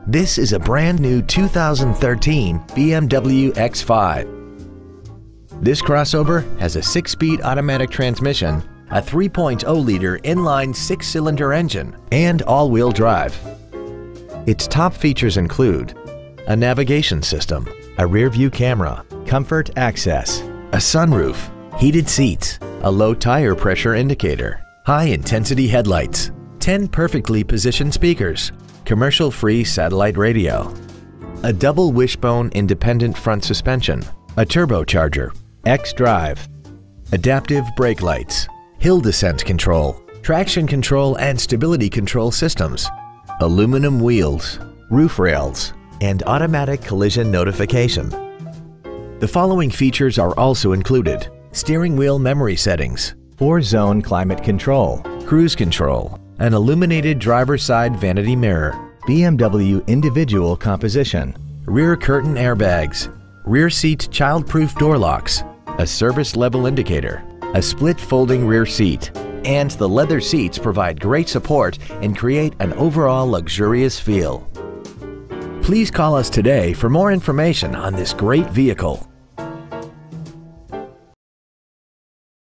This is a brand new 2013 BMW X5. This crossover has a 6-speed automatic transmission, a 3.0-liter inline 6-cylinder engine, and all-wheel drive. Its top features include a navigation system, a rear-view camera, comfort access, a sunroof, heated seats, a low tire pressure indicator, high-intensity headlights, 10 perfectly positioned speakers, commercial-free satellite radio, a double wishbone independent front suspension, a turbocharger, xDrive, adaptive brake lights, hill descent control, traction control and stability control systems, aluminum wheels, roof rails, and automatic collision notification. The following features are also included: steering wheel memory settings, 4-zone climate control, cruise control, an illuminated driver's side vanity mirror, BMW individual composition, rear curtain airbags, rear seat child-proof door locks, a service level indicator, a split folding rear seat, and the leather seats provide great support and create an overall luxurious feel. Please call us today for more information on this great vehicle.